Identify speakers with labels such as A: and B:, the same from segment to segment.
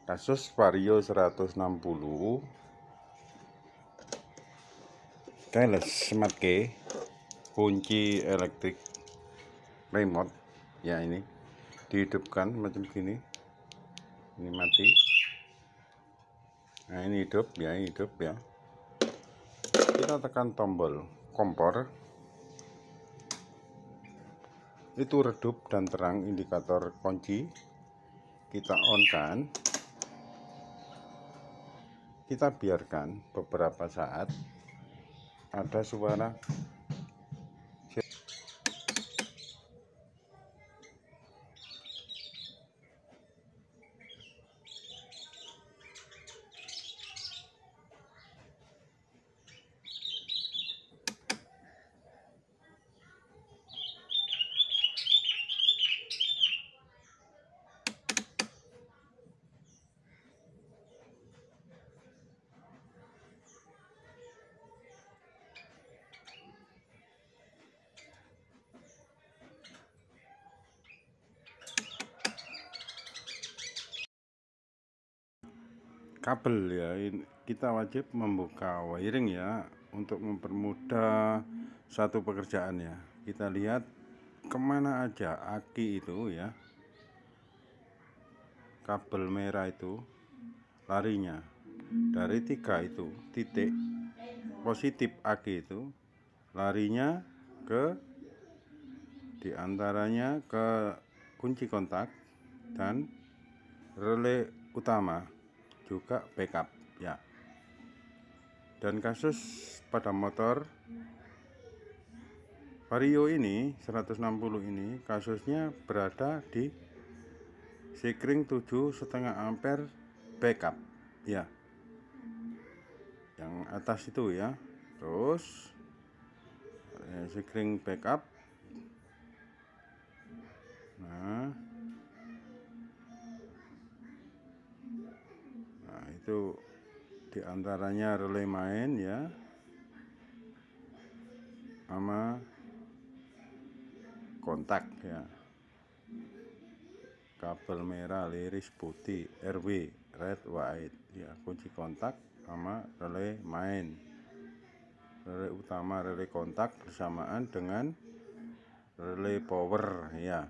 A: Kasus Vario 160 keles smart key kunci elektrik remote ya, ini dihidupkan macam gini, ini mati, nah ini hidup ya, kita tekan tombol kompor, itu redup dan terang indikator kunci, kita on kan, kita biarkan beberapa saat, ada suara kabel ya. Kita wajib membuka wiring ya untuk mempermudah satu pekerjaan ya. Kita lihat kemana aja aki itu ya, kabel merah itu larinya dari 3 itu titik positif aki itu larinya ke diantaranya ke kunci kontak dan relay utama, juga backup ya. Dan kasus pada motor Vario ini 160 ini kasusnya berada di Sekring 7,5 ampere backup ya, yang atas itu ya. Terus Sekring backup, nah itu diantaranya relay main ya, sama kontak ya, kabel merah liris putih RW red white ya, kunci kontak sama relay main, relay utama relay kontak bersamaan dengan relay power ya.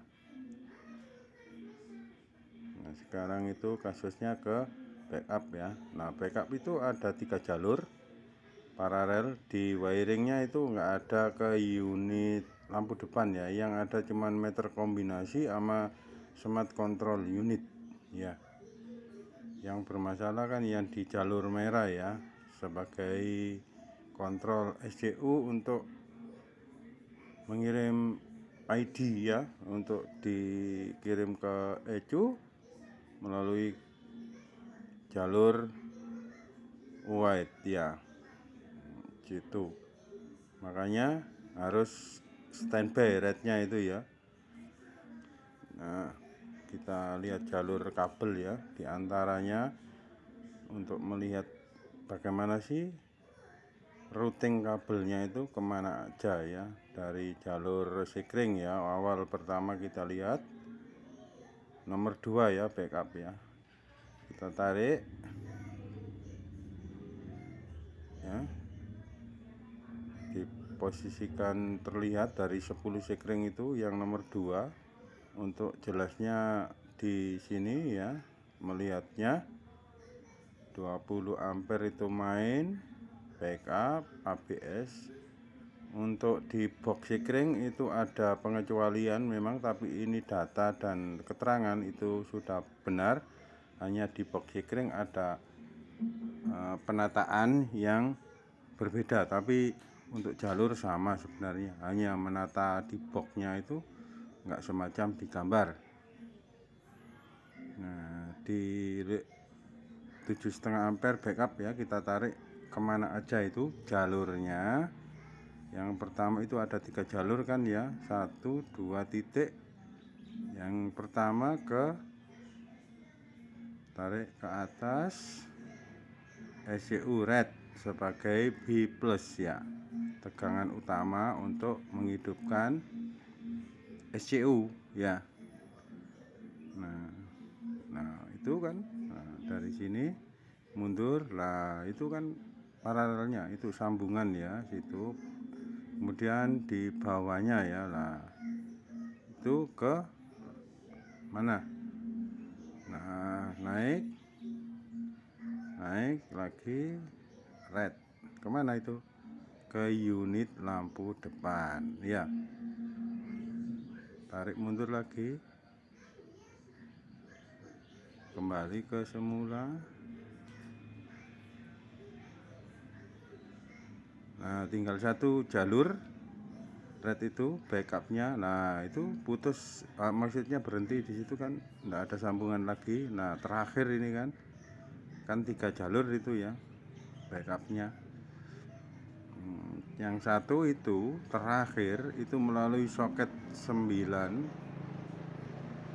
A: Nah sekarang itu kasusnya ke backup ya. Nah backup itu ada 3 jalur paralel, di wiringnya itu nggak ada ke unit lampu depan ya, yang ada cuman meter kombinasi sama smart control unit ya. Yang bermasalah kan yang di jalur merah ya, sebagai kontrol SCU untuk mengirim ID ya, untuk dikirim ke ECU melalui jalur white ya, gitu. Makanya harus standby rednya itu ya. Nah kita lihat jalur kabel ya, diantaranya untuk melihat bagaimana sih routing kabelnya itu kemana aja ya, dari jalur sekring ya. Awal pertama kita lihat nomor 2 ya, backup ya, kita tarik ya, diposisikan terlihat dari 10 sekring itu yang nomor 2. Untuk jelasnya di sini ya, melihatnya 20 ampere itu main backup ABS. Untuk di box sekring itu ada pengecualian memang, tapi ini data dan keterangan itu sudah benar. Hanya di box sekring ada penataan yang berbeda, tapi untuk jalur sama sebenarnya, hanya menata di boxnya itu nggak semacam di gambar. Nah di 7,5 ampere backup ya, kita tarik kemana aja itu jalurnya. Yang pertama itu ada 3 jalur kan ya, 1, 2 titik. Yang pertama ke tarik ke atas SCU red sebagai B+ ya, tegangan utama untuk menghidupkan SCU ya. Nah itu kan. Nah, dari sini mundur lah, itu kan paralelnya, itu sambungan ya situ. Kemudian di bawahnya ya lah, itu ke mana? Nah, naik lagi red, kemana itu? Ke unit lampu depan ya. Tarik mundur lagi, kembali ke semula. Nah, tinggal satu jalur red itu backupnya. Nah, itu putus, maksudnya berhenti di situ kan, enggak ada sambungan lagi. Nah, terakhir ini kan 3 jalur itu ya backupnya. Yang satu itu terakhir itu melalui soket 9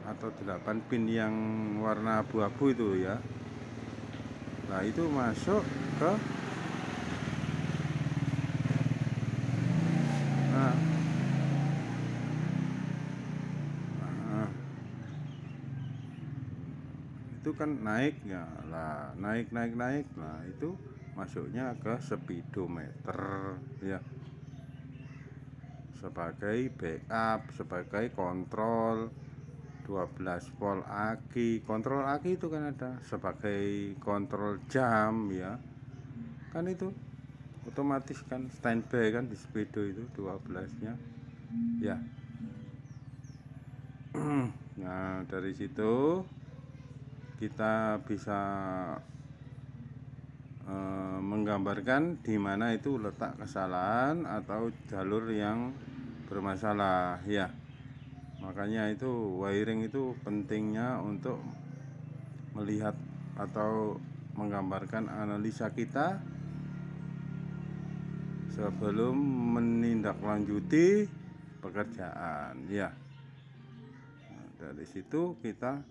A: atau 8 pin yang warna abu-abu itu ya. Nah, itu masuk ke itu kan naik ya lah, naik. Nah, itu masuknya ke speedometer ya, sebagai backup, sebagai kontrol 12 volt aki. Kontrol aki itu kan ada sebagai kontrol jam ya, kan itu otomatis kan standby kan di speedo itu 12-nya ya. Nah, dari situ kita bisa menggambarkan di mana itu letak kesalahan atau jalur yang bermasalah ya. Makanya itu wiring itu pentingnya untuk melihat atau menggambarkan analisa kita sebelum menindaklanjuti pekerjaan ya. Nah, dari situ kita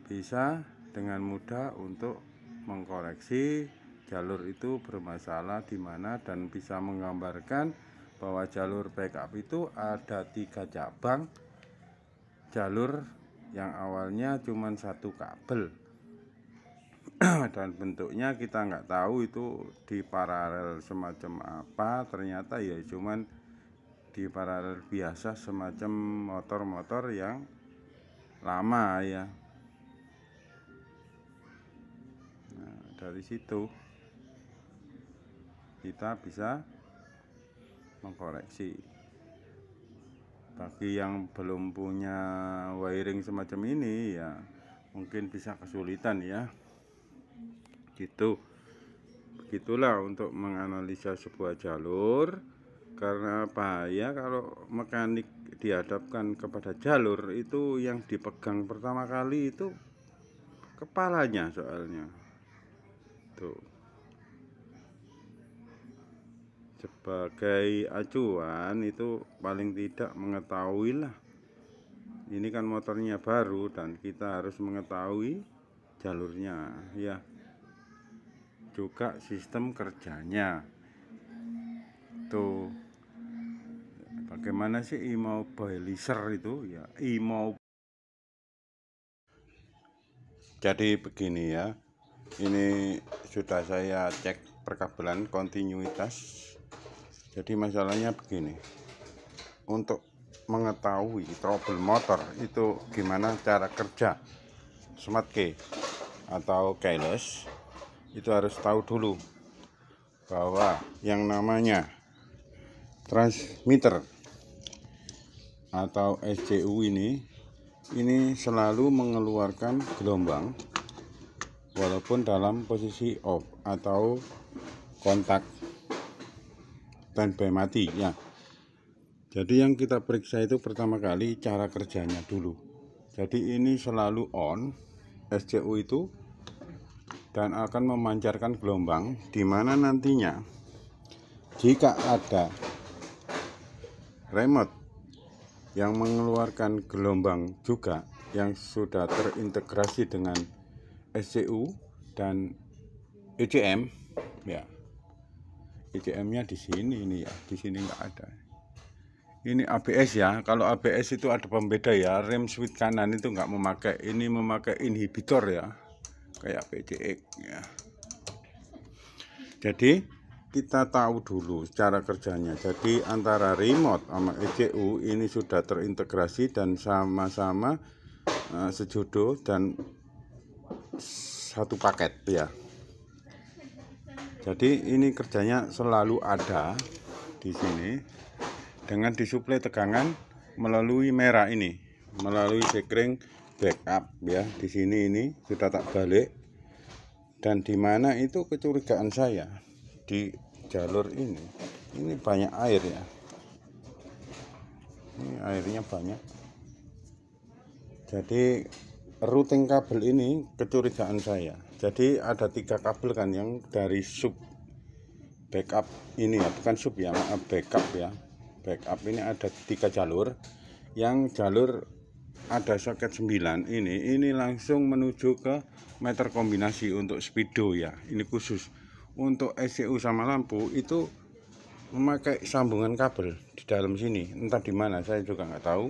A: bisa dengan mudah untuk mengkoreksi jalur itu bermasalah di mana, dan bisa menggambarkan bahwa jalur backup itu ada 3 cabang. Jalur yang awalnya cuma 1 kabel dan bentuknya kita nggak tahu itu di paralel semacam apa, ternyata ya cuman di paralel biasa semacam motor-motor yang lama ya. Nah, dari situ kita bisa mengkoreksi. Bagi yang belum punya wiring semacam ini ya mungkin bisa kesulitan ya gitu. Begitulah untuk menganalisa sebuah jalur. Karena bahaya kalau mekanik dihadapkan kepada jalur itu, yang dipegang pertama kali itu kepalanya soalnya tuh. Sebagai acuan itu paling tidak mengetahui lah, ini kan motornya baru dan kita harus mengetahui jalurnya ya, juga sistem kerjanya tuh. Bagaimana sih immobilizer itu ya, jadi begini ya, ini sudah saya cek perkabelan kontinuitas. Jadi masalahnya begini, untuk mengetahui trouble motor itu gimana cara kerja smart key atau keyless, itu harus tahu dulu bahwa yang namanya transmitter atau SCU ini selalu mengeluarkan gelombang walaupun dalam posisi off atau kontak standby mati ya. Jadi yang kita periksa itu pertama kali cara kerjanya dulu. Jadi ini selalu on SCU itu dan akan memancarkan gelombang, di mana nantinya jika ada remote yang mengeluarkan gelombang juga yang sudah terintegrasi dengan SCU dan ECM ya. ECM-nya di sini ini ya, di sini nggak ada. Ini ABS ya. Kalau ABS itu ada pembeda ya. Rem switch kanan itu nggak memakai. Ini memakai inhibitor ya. Kayak PCX ya. Jadi kita tahu dulu cara kerjanya. Jadi antara remote sama ECU ini sudah terintegrasi dan sama-sama sejodoh dan satu paket ya. Jadi ini kerjanya selalu ada di sini dengan disuplai tegangan melalui merah ini, melalui sekring backup ya. Di sini ini sudah tak balik. Dan di mana itu kecurigaan saya di jalur ini banyak air ya. Ini airnya banyak. Jadi routing kabel ini kecurigaan saya. Jadi ada 3 kabel kan yang dari sub backup ini ya, bukan sub ya, maaf, backup ya. Backup ini ada 3 jalur. Yang jalur ada soket 9 ini langsung menuju ke meter kombinasi untuk speedo ya. Ini khusus untuk ECU sama lampu itu memakai sambungan kabel di dalam sini. Entah di mana saya juga nggak tahu.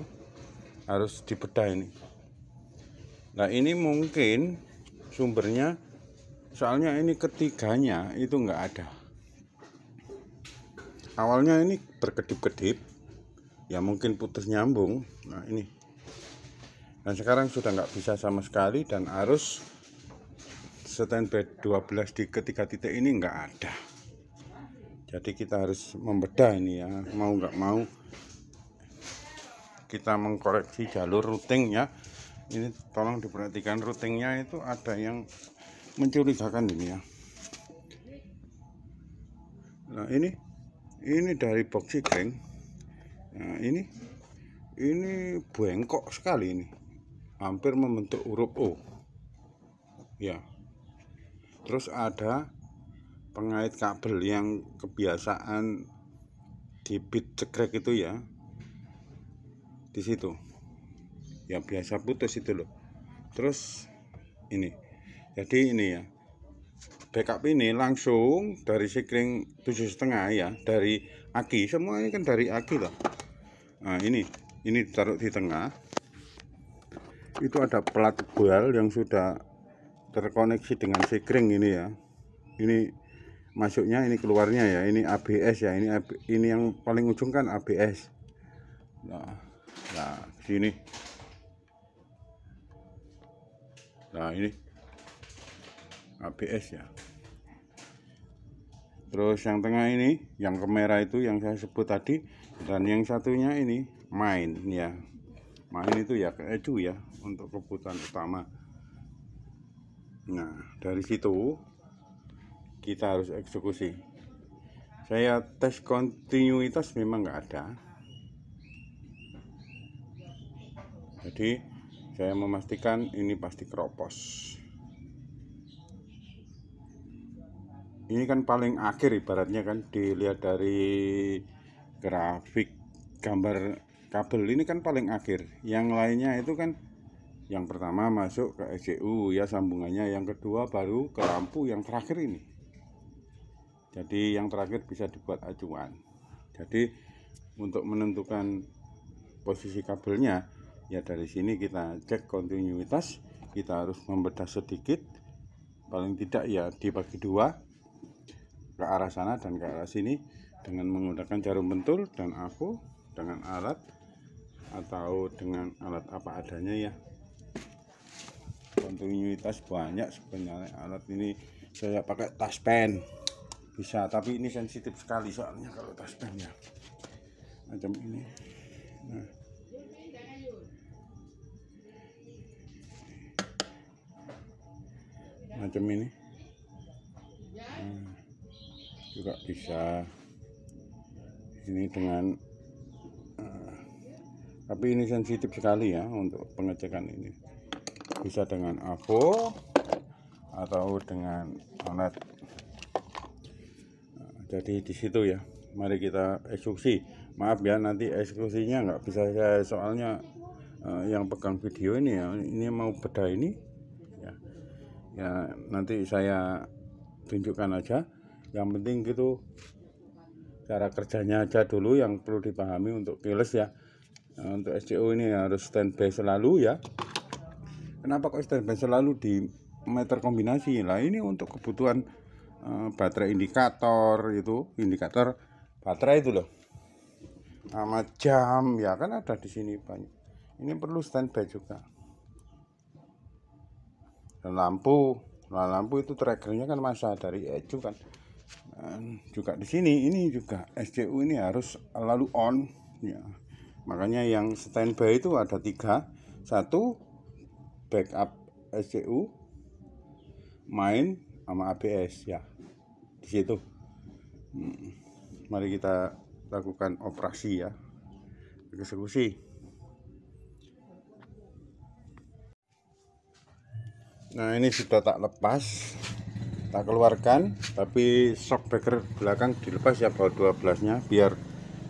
A: Harus dibedah ini. Nah ini mungkin sumbernya, soalnya ini ketiganya itu nggak ada. Awalnya ini berkedip-kedip ya, mungkin putus nyambung. Nah ini, dan sekarang sudah nggak bisa sama sekali, dan arus standby 12 di ketiga titik ini nggak ada. Jadi kita harus membedah ini ya, mau nggak mau kita mengkoreksi jalur routingnya. Ini tolong diperhatikan, routingnya itu ada yang mencurigakan ini ya. Nah ini dari box sekring. Nah ini bengkok sekali ini, hampir membentuk huruf O ya. Terus ada pengait kabel yang kebiasaan dibit cekrek itu ya, di situ yang biasa putus itu loh. Terus ini, jadi ini ya, backup ini langsung dari sekring 7,5 ya, dari aki, semua ini kan dari aki loh. Nah ini ditaruh di tengah. Itu ada plat tebal yang sudah terkoneksi dengan sekring ini ya. Ini masuknya, ini keluarnya ya. Ini ABS ya. Ini yang paling ujung kan ABS. Nah sini. Nah ini ABS ya. Terus yang tengah ini, yang ke merah itu yang saya sebut tadi, dan yang satunya ini main ya. Main itu ya ke ECU ya, untuk kebutuhan utama. Nah dari situ kita harus eksekusi. Saya tes kontinuitas memang nggak ada. Jadi saya memastikan ini pasti keropos. Ini kan paling akhir ibaratnya kan, dilihat dari grafik gambar kabel ini kan paling akhir. Yang lainnya itu kan yang pertama masuk ke ECU ya sambungannya, yang kedua baru ke lampu, yang terakhir ini. Jadi yang terakhir bisa dibuat acuan. Jadi untuk menentukan posisi kabelnya ya, dari sini kita cek kontinuitas. Kita harus membedah sedikit, paling tidak ya dibagi 2, ke arah sana dan ke arah sini, dengan menggunakan jarum pentul dan aku dengan alat atau dengan alat apa adanya ya. Kontinuitas banyak sebenarnya alat ini. Saya pakai taspen bisa, tapi ini sensitif sekali soalnya kalau taspen ya, macam ini. Nah macam ini juga bisa. Ini dengan tapi ini sensitif sekali ya untuk pengecekan ini. Bisa dengan AVO atau dengan alat. Jadi di situ ya, mari kita eksekusi. Maaf ya, nanti eksekusinya nggak bisa saya, soalnya yang pegang video ini ya, ini mau bedah ini ya nanti saya tunjukkan aja. Yang penting gitu cara kerjanya aja dulu yang perlu dipahami untuk keyless ya. Nah, untuk SCU ini harus standby selalu ya. Kenapa kok standby selalu di meter kombinasi? Lah ini untuk kebutuhan baterai indikator, itu indikator baterai itu loh, sama jam ya kan ada di sini banyak. Ini perlu standby juga. Dan lampu, nah lampu itu trackernya kan masa dari ECU kan. Dan juga di sini ini juga SCU ini harus lalu on ya. Makanya yang standby itu ada 3. 1 backup SCU, main sama ABS ya. Di situ. Mari kita lakukan operasi ya. Eksekusi. Nah, ini sudah tak lepas, tak keluarkan, tapi shock breaker belakang dilepas ya, baut 12-nya biar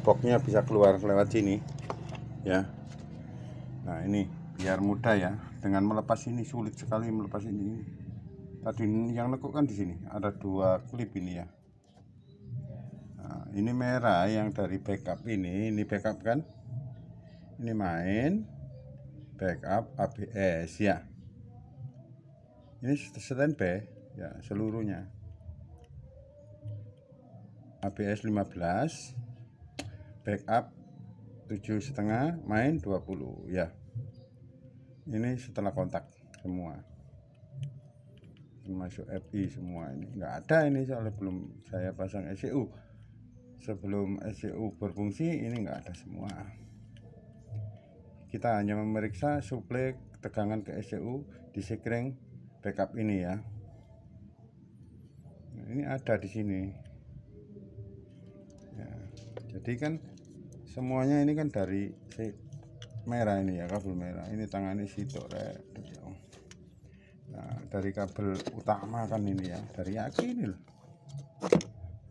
A: boxnya bisa keluar lewat sini ya. Nah, ini biar mudah ya. Dengan melepas ini sulit sekali melepas ini. Tadi yang nekuk kan di sini ada 2 klip ini ya. Nah, ini merah yang dari backup ini backup kan. Ini main backup ABS ya. Ini standby ya seluruhnya. ABS 15, backup 7,5, main 20 ya. Ini setelah kontak semua, termasuk FI semua. Ini enggak ada ini soalnya belum saya pasang SCU. Sebelum SCU berfungsi ini enggak ada semua. Kita hanya memeriksa suplai tegangan ke SCU di sekring backup ini ya. Nah, ini ada di sini ya. Jadi kan semuanya ini kan dari merah ini ya, kabel merah ini tangannya sitok rek. Nah, dari kabel utama kan ini ya, dari aki ini loh.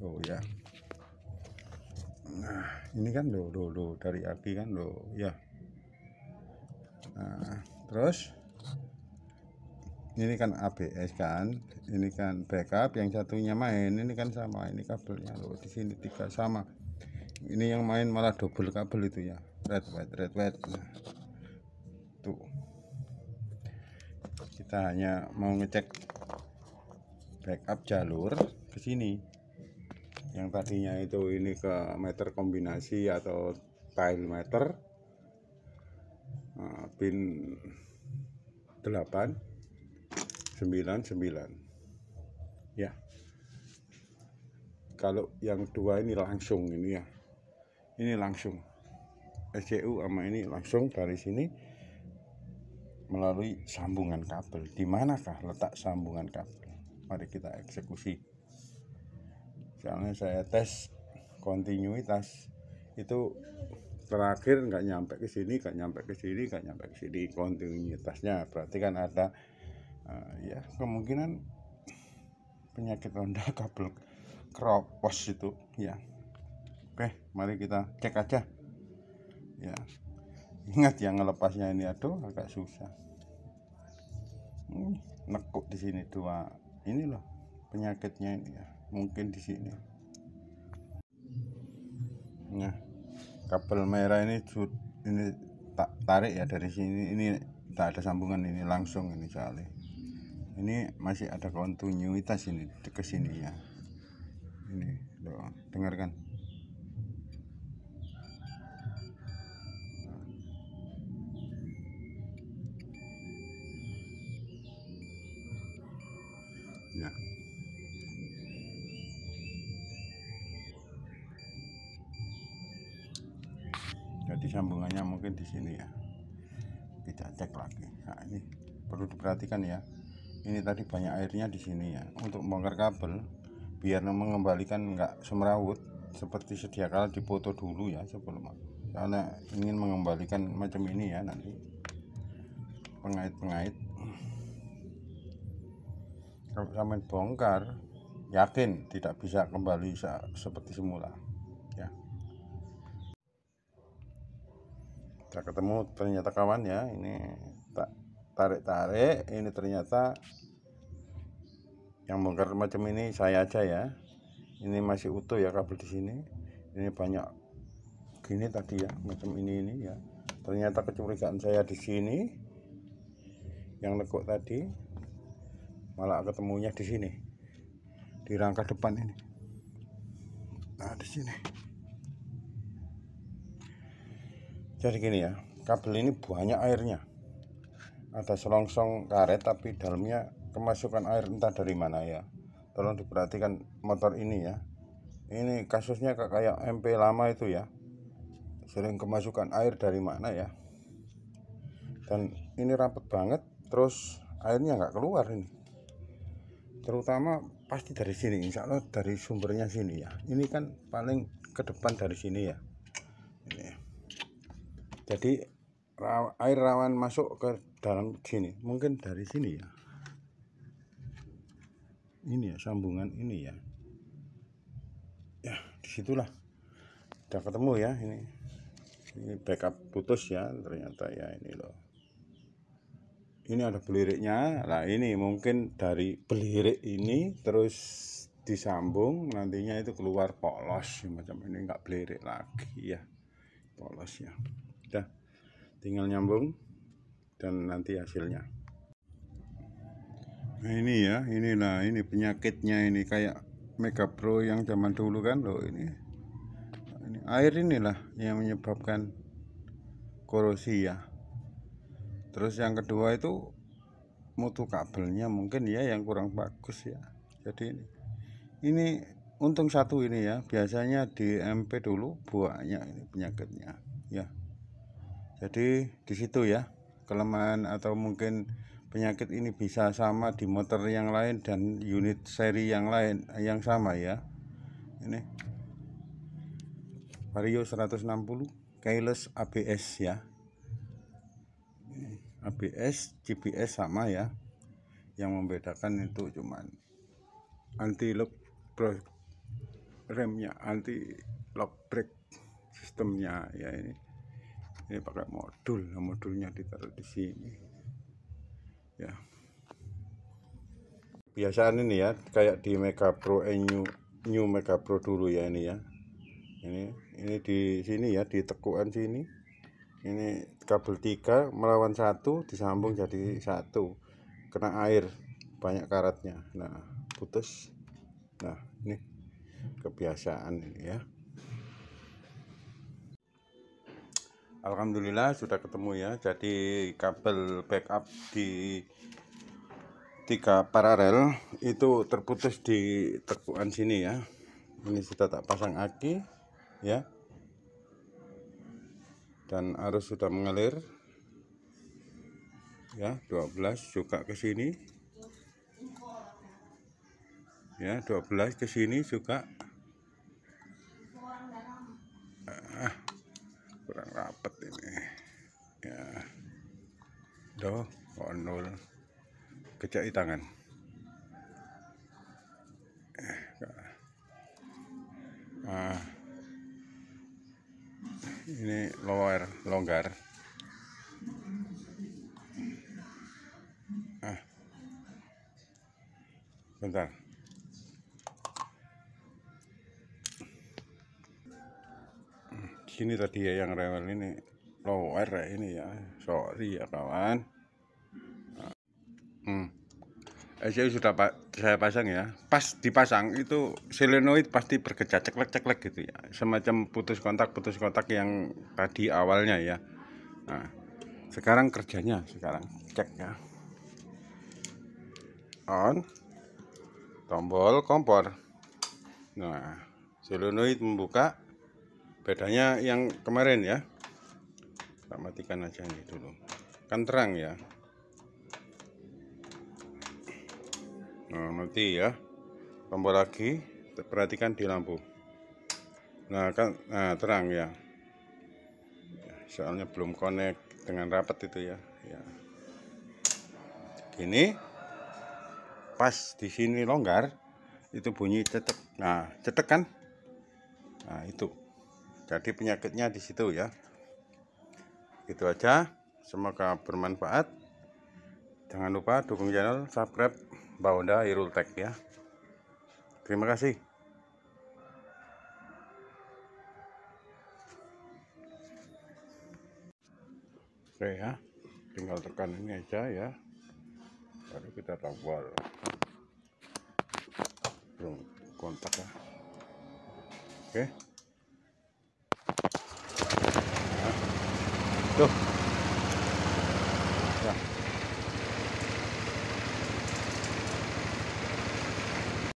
A: Oh ya. Nah, ini kan loh dari aki kan loh ya. Nah, terus ini kan ABS kan, ini kan backup, yang satunya main, ini kan sama, ini kabelnya loh di sini 3 sama. Ini yang main malah double kabel itu ya, red white. Nah, tuh kita hanya mau ngecek backup jalur ke sini. Yang tadinya itu ini ke meter kombinasi atau tile meter, pin 899 ya. Kalau yang 2 ini langsung ini ya, ini langsung SCU sama ini langsung dari sini melalui sambungan kabel. Di manakah letak sambungan kabel? Mari kita eksekusi. Soalnya saya tes kontinuitas itu terakhir nggak nyampe ke sini, nggak nyampe ke sini kontinuitasnya. Berarti kan ada ya kemungkinan penyakit ronda kabel keropos itu ya. Oke, mari kita cek aja ya. Ingat yang ngelepasnya ini agak susah. Nekuk di sini 2 ini loh penyakitnya ini ya, mungkin di sini. Nah, kabel merah ini tak tarik ya dari sini, ini tak ada sambungan, ini langsung ini soalnya. Ini masih ada kontinuitas ini ke sini ya. Ini loh, dengarkan. Ya. Jadi sambungannya mungkin di sini ya. Kita cek lagi. Nah, ini perlu diperhatikan ya. Ini tadi banyak airnya di sini ya. Untuk membongkar kabel biar mengembalikan nggak semrawut seperti sedia kala dipoto dulu ya sebelum. Karena ingin mengembalikan macam ini ya nanti pengait-pengait. Kalau sampai bongkar, yakin tidak bisa kembali seperti semula ya. Kita ketemu ternyata kawan ya, ini tak tarik ini ternyata yang bongkar macam ini saya aja ya. Ini masih utuh ya kabel di sini. Ini banyak gini tadi ya, macam ini ya. Ternyata kecurigaan saya di sini yang lekuk tadi malah ketemunya di sini, di rangka depan ini. Nah, di sini. Jadi gini ya, kabel ini banyak airnya. Ada selongsong karet tapi dalamnya kemasukan air entah dari mana ya. Tolong diperhatikan motor ini ya. Ini kasusnya kayak MP lama itu ya. Sering kemasukan air dari mana ya. Dan ini rapat banget, terus airnya nggak keluar ini. Terutama pasti dari sini, insya Allah dari sumbernya sini ya. Ini kan paling ke depan dari sini ya. Ini. Jadi air rawan masuk ke dalam sini, mungkin dari sini ya. Ini ya sambungan ini ya. Ya disitulah udah ketemu ya ini. Ini backup putus ya ternyata ya ini loh. Ini ada beliriknya. Nah ini mungkin dari belirik ini terus disambung, nantinya itu keluar polos macam ini, nggak belirik lagi ya, polos ya. Udah tinggal nyambung dan nanti hasilnya. Nah ini ya, inilah ini penyakitnya ini kayak Mega Pro yang zaman dulu kan loh ini air inilah yang menyebabkan korosi ya. Terus yang kedua itu mutu kabelnya mungkin ya yang kurang bagus ya. Jadi ini untung satu ini ya, biasanya di MP dulu banyak ini penyakitnya ya. Jadi di situ ya kelemahan atau mungkin penyakit ini bisa sama di motor yang lain dan unit seri yang lain yang sama ya. Ini Vario 160 keyless ABS ya. ABS, GPS sama ya. Yang membedakan itu cuman anti lock remnya, anti lock brake sistemnya ya ini. Ini pakai modul, modulnya ditaruh di sini. Ya. Biasaan ini ya, kayak di Mega Pro New Mega Pro dulu ya ini ya. Ini di sini ya, di tekukan sini. Ini kabel 3 melawan 1 disambung jadi 1. Kena air banyak karatnya. Nah, putus. Nah, ini kebiasaan ini ya. Alhamdulillah sudah ketemu ya. Jadi kabel backup di 3 paralel itu terputus di tekukan sini ya. Ini sudah tak pasang aki ya. Dan arus sudah mengalir ya, 12 juga ke sini ya, 12 ke sini juga. Kurang rapet ini ya. Doh nol kejai tangan. Nah, ini longgar. Bentar. Sini tadi ya yang rewel ini lower ya ini ya. Sorry ya kawan. Saya sudah saya pasang ya. Pas dipasang itu solenoid pasti bergejak ceklek-ceklek gitu ya. Semacam putus kontak yang tadi awalnya ya. Nah, sekarang kerjanya cek ya. On tombol kompor. Nah, solenoid membuka. Bedanya yang kemarin ya. Kita matikan aja ini dulu. Kan terang ya. Nah, nanti ya tombol lagi, perhatikan di lampu. Nah kan, terang ya. Soalnya belum connect dengan rapat itu ya. Gini, pas di sini longgar, itu bunyi cetek. Nah cetek kan? Nah itu. Jadi penyakitnya di situ ya. Gitu aja. Semoga bermanfaat. Jangan lupa dukung channel, subscribe Mbak Honda Irul Tech ya. Terima kasih. Oke ya, tinggal tekan ini aja ya, baru kita tombol. Belum kontak ya. Oke. Nah, tuh